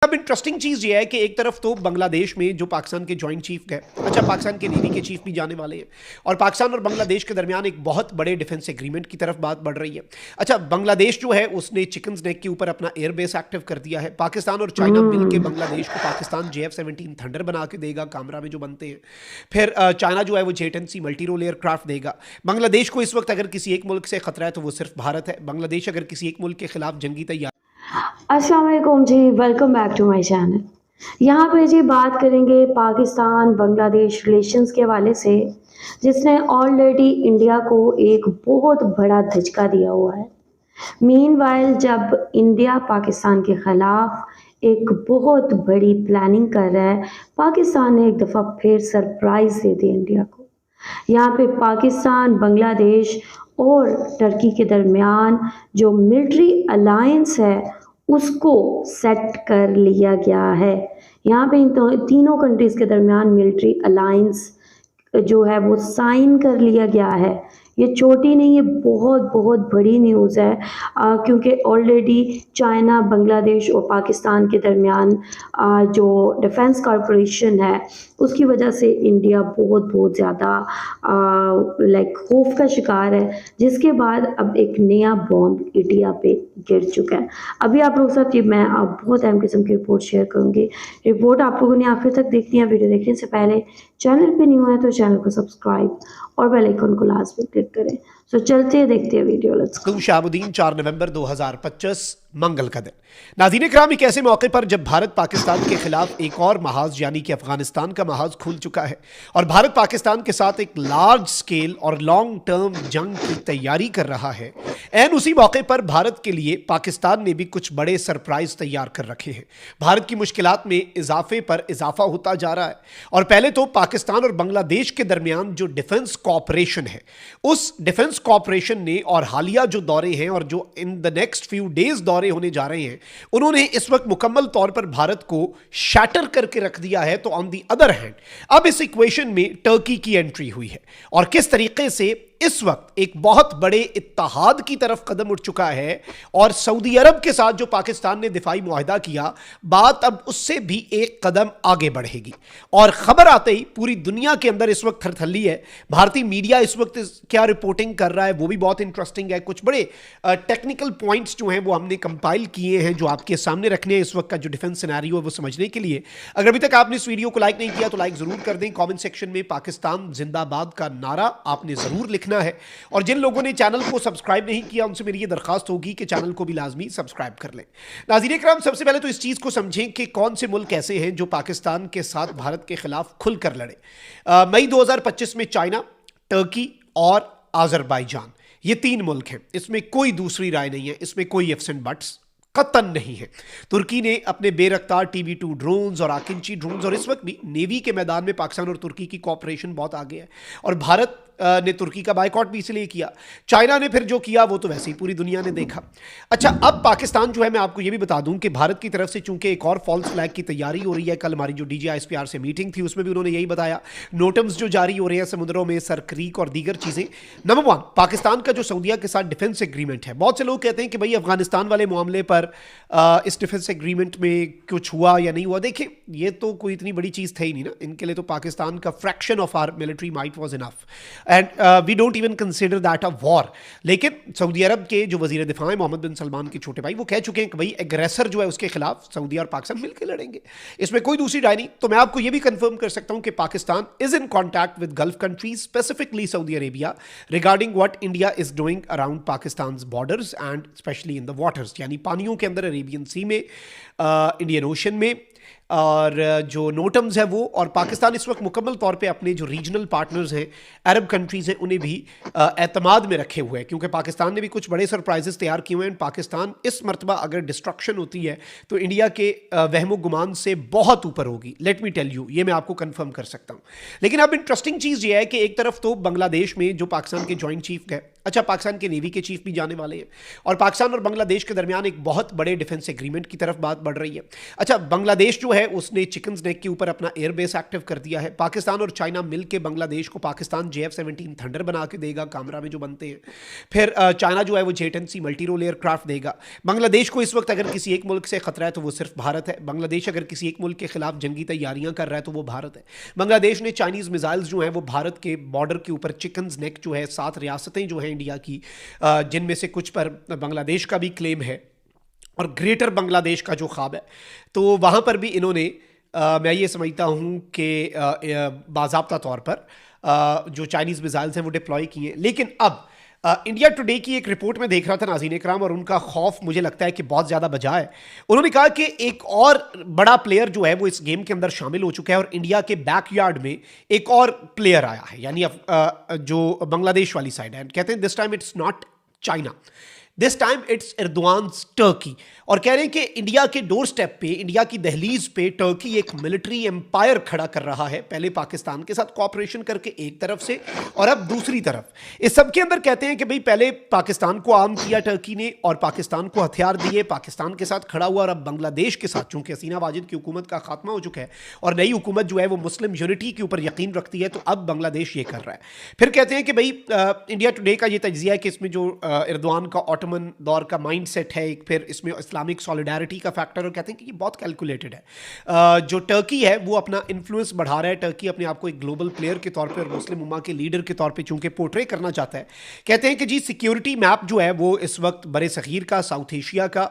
अब इंटरेस्टिंग चीज ये है कि एक तरफ तो बांग्लादेश में जो पाकिस्तान के जॉइंट चीफ गए, अच्छा पाकिस्तान के नेवी के चीफ भी जाने वाले हैं और पाकिस्तान और बांग्लादेश के दरमियान एक बहुत बड़े डिफेंस एग्रीमेंट की तरफ बात बढ़ रही है। अच्छा, बांग्लादेश जो है उसने चिकन्स नेक के ऊपर अपना एयरबेस एक्टिव कर दिया है। पाकिस्तान और चाइना मिलकर बांग्लादेश को पाकिस्तान JF-17 थंडर बना के देगा, कामरा में जो बनते हैं। फिर चाइना जो है वो J-10C मल्टी रोल एयरक्राफ्ट देगा। बांग्लादेश को इस वक्त अगर किसी एक मुल्क से खतरा है तो वो सिर्फ भारत है। बांग्लादेश अगर किसी एक मुल्क के खिलाफ जंगी तैयार। अस्सलाम वालेकुम जी, welcome back to my channel. यहाँ पे जी बात करेंगे पाकिस्तान बांग्लादेश रिलेशंस के हवाले से, जिसने ऑलरेडी इंडिया को एक बहुत बड़ा धचका दिया हुआ है। मीनवाइल जब इंडिया पाकिस्तान के ख़िलाफ़ एक बहुत बड़ी प्लानिंग कर रहा है, पाकिस्तान ने एक दफ़ा फिर सरप्राइज़ दे दी इंडिया को। यहाँ पे पाकिस्तान, बांग्लादेश और टर्की के दरमियान जो मिलिट्री अलायंस है उसको सेट कर लिया गया है। यहाँ पे इन तीनों कंट्रीज़ के दरमियान मिलिट्री अलायंस जो है वो साइन कर लिया गया है। ये छोटी नहीं, ये बहुत बहुत बड़ी न्यूज़ है, क्योंकि ऑलरेडी चाइना, बांग्लादेश और पाकिस्तान के दरमियान जो डिफेंस कॉरपोरेशन है उसकी वजह से इंडिया बहुत बहुत ज़्यादा खौफ का शिकार है, जिसके बाद अब एक नया बॉम्ब इंडिया पे गिर चुका है। अभी आप लोग साथ मैं बहुत अहम किस्म की रिपोर्ट शेयर करूँगी। रिपोर्ट आप लोगों ने आखिर तक देखनी है। वीडियो देखने से पहले चैनल पे न्यू है तो चैनल को सब्सक्राइब और बेल आइकन को लास्ट में क्लिक करें। सो चलते हैं, देखते हैं वीडियो। Let's go. शहाबुद्दीन 4 नवंबर 2025 मंगल का दिन। नाज़रीन इकराम, एक ऐसे मौके पर जब भारत पाकिस्तान के खिलाफ एक और महाज यानी कि अफगानिस्तान का महाज खुल चुका है और भारत पाकिस्तान के साथ एक लार्ज स्केल और लॉन्ग टर्म जंग की तैयारी कर रहा है, एन उसी मौके पर भारत के लिए पाकिस्तान ने भी कुछ बड़े सरप्राइज तैयार कर रखे हैं। भारत की मुश्किलात में इजाफे पर इजाफा होता जा रहा है और पहले तो पाकिस्तान और बांग्लादेश के दरमियान जो डिफेंस कॉपरेशन है, उस डिफेंस कॉपरेशन ने और हालिया जो दौरे हैं और जो in the next few days दौरे होने जा रहे हैं, उन्होंने इस वक्त मुकम्मल तौर पर भारत को शैटर करके रख दिया है। तो ऑन दी अदर हैंड अब इस इक्वेशन में टर्की की एंट्री हुई है और किस तरीके से इस वक्त एक बहुत बड़े इत्तेहाद की तरफ कदम उठ चुका है और सऊदी अरब के साथ जो पाकिस्तान ने दिफाई मुआहदा किया, बात अब उससे भी एक कदम आगे बढ़ेगी। और खबर आते ही पूरी दुनिया के अंदर इस वक्त थरथल्ली है। भारतीय मीडिया इस वक्त क्या रिपोर्टिंग कर रहा है वो भी बहुत इंटरेस्टिंग है। कुछ बड़े टेक्निकल पॉइंट्स जो हैं वो हमने कंपाइल किए हैं, जो आपके सामने रखने हैं इस वक्त का जो डिफेंस सिनेरियो है वो समझने के लिए। अगर अभी तक आपने इस वीडियो को लाइक नहीं किया तो लाइक जरूर कर दें। कॉमेंट सेक्शन में पाकिस्तान जिंदाबाद का नारा आपने जरूर लिखना है और जिन लोगों ने चैनल को सब्सक्राइब नहीं किया उनसे मेरी ये दरखास्त होगी कि चैनल को भी लाजमी सब्सक्राइब कर लें। नाज़रीन इकराम, सबसे पहले तो इस चीज़ को समझें कि कौन से मुल्क ऐसे हैं जो पाकिस्तान के साथ भारत के खिलाफ खुलकर लड़े। मई 2025 में चाइना, टर्की और अजरबैजान, ये 3 मुल्क हैं। इसमें कोई दूसरी राय नहीं है, इसमें कोई इफ्स एंड बट्स कतन नहीं है। तुर्की ने अपने बेरफ्तार TB2 ड्रोन्स और आकिंची ड्रोन्स और इस वक्त भी नेवी के मैदान में पाकिस्तान और तुर्की की कॉपरेशन बहुत आगे है और भारत ने तुर्की का बायकॉट भी इसलिए किया। चाइना ने फिर जो किया वो तो वैसे ही पूरी दुनिया ने देखा। अच्छा, अब पाकिस्तान जो है, मैं आपको ये भी बता दूं कि भारत की तरफ से चूंकि एक और फॉल्स फ्लैग की तैयारी हो रही है, कल हमारी जो DGISPR से मीटिंग थी उसमें भी उन्होंने यही बताया। नोटम्स जो जारी हो रहे हैं समुद्रों में, सरक्रीक और दीगर चीज़ें। नंबर 1, पाकिस्तान का जो सऊदीया के साथ डिफेंस एग्रीमेंट है, बहुत से लोग कहते हैं कि भाई अफगानिस्तान वाले मामले पर इस डिफेंस एग्रीमेंट में कुछ हुआ या नहीं हुआ। देखिए, ये तो कोई इतनी बड़ी चीज़ थी ही नहीं ना, इनके लिए तो पाकिस्तान का fraction of our military might was enough and we don't even consider that a war. लेकिन सऊदी अरब के जो वजीर दिफा हैं मोहम्मद बिन सलमान के छोटे भाई, वो कह चुके हैं कि भाई एग्रेसर जो है उसके खिलाफ सऊदी और पाकिस्तान मिलकर लड़ेंगे, इसमें कोई दूसरी राय नहीं। तो मैं आपको ये भी कंफर्म कर सकता हूं कि Pakistan is in contact with gulf countries, specifically Saudi Arabia, regarding what India is doing around Pakistan borders and specially in the waters, यानी पानियों के अंदर, अरेबियन सी में, इंडियन ओशन में, और जो नोटम्स है वो। और पाकिस्तान इस वक्त मुकम्मल तौर पे अपने जो रीजनल पार्टनर्स हैं, अरब कंट्रीज़ हैं, उन्हें भी एतमाद में रखे हुए हैं, क्योंकि पाकिस्तान ने भी कुछ बड़े सरप्राइजेस तैयार किए हुए हैं। पाकिस्तान इस मरतबा अगर डिस्ट्रक्शन होती है तो इंडिया के वहमो गुमान से बहुत ऊपर होगी। लेट मी टेल यू, ये मैं आपको कंफर्म कर सकता हूँ। लेकिन अब इंटरेस्टिंग चीज़ ये है कि एक तरफ तो बांग्लादेश में जो पाकिस्तान के जॉइंट चीफ गए, अच्छा पाकिस्तान के नेवी के चीफ भी जाने वाले हैं और पाकिस्तान और बांग्लादेश के दरमियान एक बहुत बड़े डिफेंस एग्रीमेंट की तरफ बात बढ़ रही है। अच्छा, बांग्लादेश जो है उसने चिकन्स नेक के ऊपर अपना एयरबेस एक्टिव कर दिया है। पाकिस्तान और चाइना मिलकर बांग्लादेश को पाकिस्तान JF-17 थंडर बना के देगा, कामरा में जो बनते हैं। फिर चाइना जो है वो J-10C मल्टी रोल एयरक्राफ्ट देगा। बांग्लादेश को इस वक्त अगर किसी एक मुल्क से खतरा है तो वो सिर्फ भारत है। बांग्लादेश अगर किसी एक मुल्क के खिलाफ जंगी तैयारियां कर रहा है तो वो भारत है। बांग्लादेश ने चाइनीज मिसाइल्स जो हैं वो भारत के बॉर्डर के ऊपर चिकन्स नेक जो है 7 रियासतें जो हैं इंडिया की, जिनमें से कुछ पर बांग्लादेश का भी क्लेम है और ग्रेटर बांग्लादेश का जो ख्वाब है, तो वहाँ पर भी इन्होंने मैं ये समझता हूँ कि बाज़ाब्ता तौर पर जो चाइनीज़ मिसाइल्स हैं वो डिप्लॉय किए हैं। लेकिन अब इंडिया टुडे की एक रिपोर्ट में देख रहा था नाज़रीन इकराम, और उनका खौफ मुझे लगता है कि बहुत ज़्यादा बजा है। उन्होंने कहा कि एक और बड़ा प्लेयर जो है वो इस गेम के अंदर शामिल हो चुका है और इंडिया के बैकयार्ड में एक और प्लेयर आया है, यानी जो बांग्लादेश वाली साइड है। कहते हैं this time it's not China, this time it's Erdogan's Turkey. और कह रहे हैं कि इंडिया के डोर स्टेप पे, इंडिया की दहलीज पे टर्की एक मिलिट्री एम्पायर खड़ा कर रहा है, पहले पाकिस्तान के साथ कोऑपरेशन करके एक तरफ से और अब दूसरी तरफ। इस सब के अंदर कहते हैं कि भाई पहले पाकिस्तान को आर्म किया टर्की ने और पाकिस्तान को हथियार दिए, पाकिस्तान के साथ खड़ा हुआ, और अब बांग्लादेश के साथ, चूंकि हसीना वाजिद की हुकूमत का खात्मा हो चुका है और नई हुकूमत जो है वो मुस्लिम यूनिटी के ऊपर यकीन रखती है, तो अब बांग्लादेश ये कर रहा है। फिर कहते हैं कि भाई इंडिया टुडे का ये तज्जिया है कि इसमें जो एर्दोआन का ऑटोमन दौर का माइंड सेट है, एक फिर इसमें इस्लामिक सॉलिडारिटी का फैक्टर, और कहते हैं कि ये बहुत कैलकुलेटेड है। जो टर्की है वो अपना इन्फ्लुएंस बढ़ा रहा है, टर्की अपने आप को एक ग्लोबल प्लेयर के तौर पे और मुस्लिम उम्मा के लीडर के तौर पे चूंकि पोर्ट्रे करना चाहता है। कहते हैं कि जी सिक्योरिटी मैप जो है वो इस वक्त बड़े सगीर का, साउथ एशिया का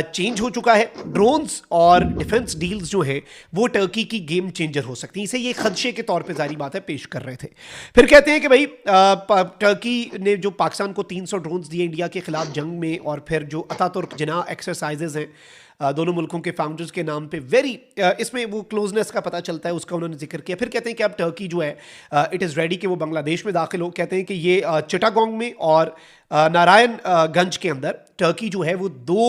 चेंज हो चुका है। ड्रोन्स और डिफेंस डील्स जो है वो टर्की की गेम चेंजर हो सकती है, इसे ये खदशे के तौर पर जारी बात है पेश कर रहे थे। फिर कहते हैं कि भाई टर्की ने जो पाकिस्तान को 300 ड्रोन्स दिए इंडिया के खिलाफ जंग में, और फिर जो अतातुर्क जिनाह एक्सरसाइजेज हैं दोनों मुल्कों के फाउंडर्स के नाम पे, वेरी इसमें वो क्लोजनेस का पता चलता है, उसका उन्होंने जिक्र किया। फिर कहते हैं कि अब टर्की जो है इट इज़ रेडी कि वो बांग्लादेश में दाखिल हो। कहते हैं कि ये चिटागोंग में और नारायणगंज के अंदर टर्की जो है वो 2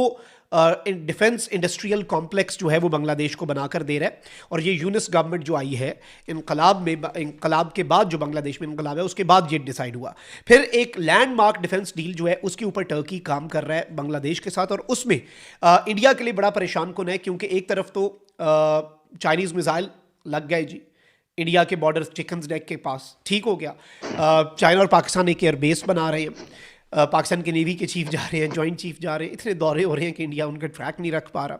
डिफेंस इंडस्ट्रियल कॉम्प्लेक्स जो है वो बांग्लादेश को बनाकर दे रहा है। और ये यूनिस गवर्नमेंट जो आई है इनकलाब के बाद, जो बांग्लादेश में इनकलाब है उसके बाद ये डिसाइड हुआ। फिर एक लैंडमार्क डिफेंस डील जो है उसके ऊपर टर्की काम कर रहा है बांग्लादेश के साथ, और उसमें इंडिया के लिए बड़ा परेशान कुन है, क्योंकि एक तरफ तो चाइनीज़ मिसाइल लग गए जी इंडिया के बॉर्डर चिकन्स नेक के पास, ठीक हो गया। चाइना और पाकिस्तान एक एयरबेस बना रहे हैं, पाकिस्तान के नेवी के चीफ जा रहे हैं, जॉइंट चीफ जा रहे हैं, इतने दौरे हो रहे हैं कि इंडिया उनका ट्रैक नहीं रख पा रहा।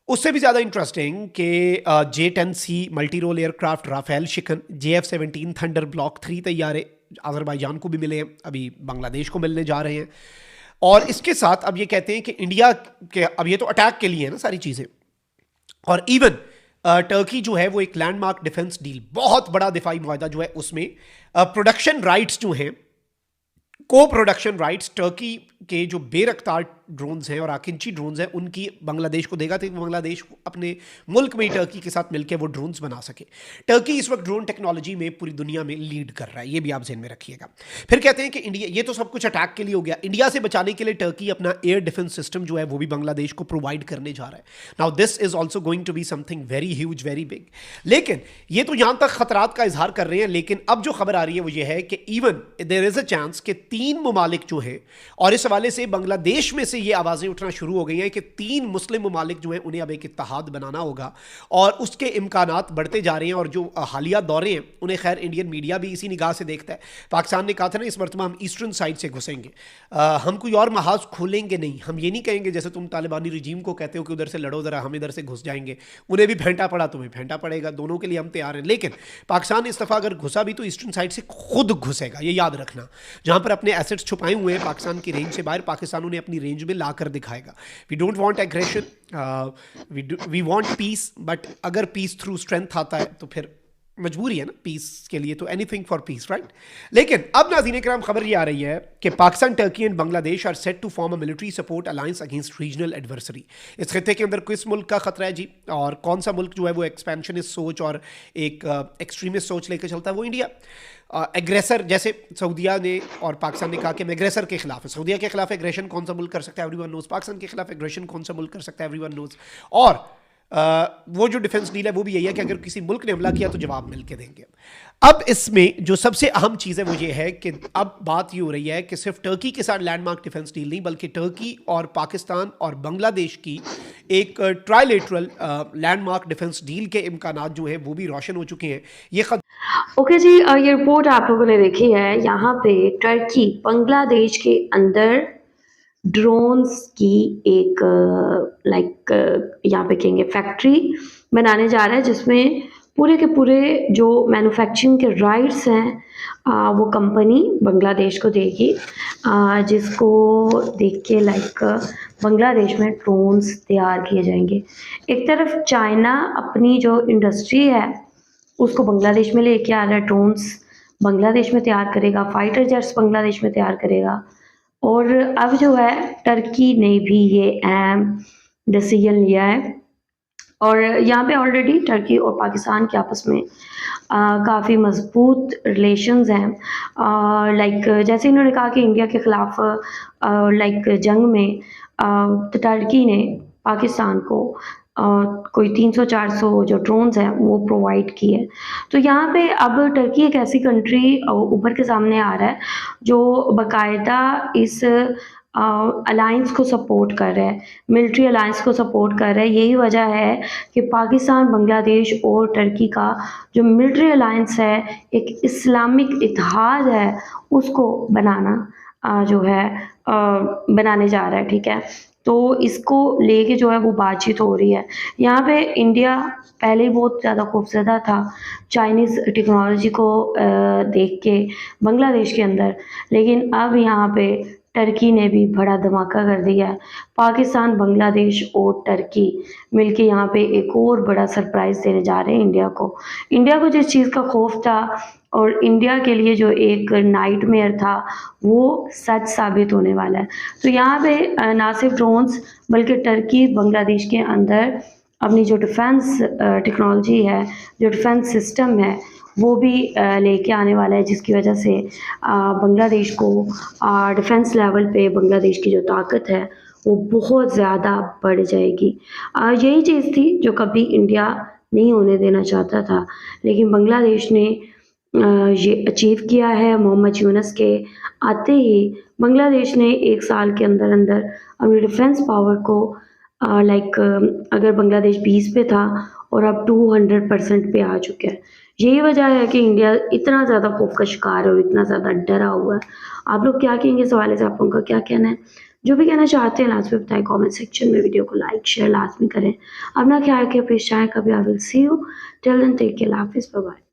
उससे भी ज़्यादा इंटरेस्टिंग कि J-10C multi role aircraft Rafale शिकन, JF-17 थंडर ब्लॉक 3 तैयारे अजरबैजान को भी मिले हैं, अभी बांग्लादेश को मिलने जा रहे हैं। और इसके साथ अब ये कहते हैं कि इंडिया के, अब ये तो अटैक के लिए है ना सारी चीज़ें, और इवन टर्की जो है वो एक लैंडमार्क डिफेंस डील, बहुत बड़ा दिफाई मुआहदा जो है उसमें प्रोडक्शन राइट्स जो हैं, को प्रोडक्शन राइट्स टर्की के जो बेरख्तार ड्रोन्स हैं और आकिंची ड्रोन्स हैं उनकी बांग्लादेश को देगा, ताकि बांग्लादेश अपने मुल्क में टर्की के साथ मिलकर वो ड्रोन्स बना सके। टर्की इस वक्त ड्रोन टेक्नोलॉजी में पूरी दुनिया में लीड कर रहा है, ये भी आप ज़हन में रखिएगा। फिर कहते हैं कि इंडिया, ये तो सब कुछ अटैक के लिए हो गया, इंडिया से बचाने के लिए टर्की अपना एयर डिफेंस सिस्टम जो है वो भी बांग्लादेश को प्रोवाइड करने जा रहा है। Now this is also going to be something very huge, very big. लेकिन ये तो यहाँ तक खतरात का इजहार कर रहे हैं, लेकिन अब जो खबर आ रही है वो ये है कि even there is a chance कि 3 ममालिक जो है, और इस हवाले से बांग्लादेश में से ये आवाज़ें उठना शुरू हो गई हैं कि 3 मुस्लिम ममालिक जो हैं उन्हें अब एक इत्तेहाद बनाना होगा, और उसके इम्कानात बढ़ते जा रहे हैं। और जो हालिया दौरे हैं उन्हें खैर इंडियन मीडिया भी इसी निगाह से देखता है। पाकिस्तान ने कहा था ना इस मरतबा हम ईस्टर्न साइड से घुसेंगे, हम कोई और महाज खोलेंगे नहीं, हम ये नहीं कहेंगे जैसे तुम तालिबानी रजीम को कहते हो कि उधर से लड़ो ज़रा, हम इधर से घुस जाएंगे। उन्हें भी फेंटा पड़ा, तुम्हें फेंटा पड़ेगा, दोनों के लिए हम तैयार हैं। लेकिन पाकिस्तान इस दफ़ा अगर घुसा भी तो ईस्टर्न साइड से खुद घुसेगा, ये याद रखना। जहाँ पर अपने एसेट्स छुपाए हुए हैं पाकिस्तान की रेंज से बाहर, पाकिस्तान उन्हें अपनी रेंज में ला कर दिखाएगा। We don't want aggression, we want peace, but अगर पीस थ्रू स्ट्रेंथ आता है तो फिर मजबूरी है ना पीस के लिए, तो एनीथिंग फॉर पीस, राइट। लेकिन अब नाज़रीन इकराम खबर ये आ रही है कि Pakistan, Turkey and Bangladesh are set to form a military support alliance against regional adversary. इस खित्ते के अंदर किस मुल्क का खतरा है जी, और कौन सा मुल्क जो है वो एक्सपेंशनिस्ट सोच और एक एक्सट्रीमिस्ट सोच लेकर चलता है, वो इंडिया। एग्रेसर, जैसे सऊदिया ने और पाकिस्तान ने कहा कि हम एग्रेसर के खिलाफ है। सऊदिया के खिलाफ एग्रेशन कौन सा मुल्क कर सकता है, एवरीवन नोज। पाकिस्तान के खिलाफ एग्रेशन कौन सा मुल्क कर सकता है, एवरीवन नोज। और वो जो डिफेंस डील है वो भी यही है कि अगर किसी मुल्क ने हमला किया तो जवाब मिल के देंगे। अब इसमें जो सबसे अहम चीज़ है वो ये है कि अब बात ये हो रही है कि सिर्फ टर्की के साथ लैंडमार्क डिफेंस डील नहीं, बल्कि टर्की और पाकिस्तान और बांग्लादेश की एक ट्राइलेटरल लैंडमार्क डिफेंस डील के इम्कानात जो हैं वो भी रोशन हो चुके हैं। ये ओके जी, ये रिपोर्ट आप लोगों ने देखी है। यहाँ पे टर्की बांग्लादेश के अंदर ड्रोन्स की एक यहाँ पे कहेंगे फैक्ट्री बनाने जा रहा है, जिसमें पूरे के पूरे जो मैन्युफैक्चरिंग के राइट्स हैं वो कंपनी बांग्लादेश को देगी, जिसको देख के बांग्लादेश में ड्रोन्स तैयार किए जाएंगे। एक तरफ चाइना अपनी जो इंडस्ट्री है उसको बांग्लादेश में लेके आ रहा है, ड्रोन्स बांग्लादेश में तैयार करेगा, फाइटर जेट्स बांग्लादेश में तैयार करेगा। और अब जो है टर्की ने भी ये अहम डिसीजन लिया है, और यहाँ पे ऑलरेडी टर्की और पाकिस्तान के आपस में काफ़ी मजबूत रिलेशंस हैं। जैसे इन्होंने कहा कि इंडिया के ख़िलाफ़ जंग में तो टर्की ने पाकिस्तान को कोई 300-400 जो ड्रोन्स हैं वो प्रोवाइड किए। तो यहाँ पे अब टर्की एक ऐसी कंट्री उभर के सामने आ रहा है जो बाकायदा इस अलायंस को सपोर्ट कर रहा है, मिलिट्री अलायंस को सपोर्ट कर रहा है। यही वजह है कि पाकिस्तान, बांग्लादेश और टर्की का जो मिलिट्री अलायंस है, एक इस्लामिक इत्तेहाद है, उसको बनाना जो है बनाने जा रहा है, ठीक है। तो इसको लेके जो है वो बातचीत हो रही है। यहाँ पे इंडिया पहले ही बहुत ज़्यादा खौफज़दा था चाइनीज़ टेक्नोलॉजी को देख के बांग्लादेश के अंदर, लेकिन अब यहाँ पे टर्की ने भी बड़ा धमाका कर दिया है। पाकिस्तान, बांग्लादेश और टर्की मिलके यहाँ पे एक और बड़ा सरप्राइज़ देने जा रहे हैं इंडिया को। इंडिया को जिस चीज़ का खौफ था और इंडिया के लिए जो एक नाइटमेयर था वो सच साबित होने वाला है। तो यहाँ पे ना सिर्फ ड्रोन्स बल्कि टर्की बांग्लादेश के अंदर अपनी जो डिफेंस टेक्नोलॉजी है, जो डिफेंस सिस्टम है, वो भी लेके आने वाला है, जिसकी वजह से बांग्लादेश को डिफेंस लेवल पे बांग्लादेश की जो ताकत है वो बहुत ज़्यादा बढ़ जाएगी। यही चीज़ थी जो कभी इंडिया नहीं होने देना चाहता था, लेकिन बांग्लादेश ने ये अचीव किया है। मोहम्मद यूनुस के आते ही बांग्लादेश ने 1 साल के अंदर अंदर अपनी डिफेंस पावर को अगर बांग्लादेश 20 पे था और अब 200% पे आ चुका है। यही वजह है कि इंडिया इतना ज़्यादा खौफ का शिकार है और इतना ज़्यादा डरा हुआ है। आप लोग क्या कहेंगे इस हवाले से? आप लोगों का क्या कहना है? जो भी कहना चाहते हैं लास्ट में बताएं कमेंट सेक्शन में। वीडियो को लाइक शेयर लाजमी करें। अपना ख्याल रखें, अपनी चाहें कभी। I will see you till then, take care, हाफिज़, बाय बाय।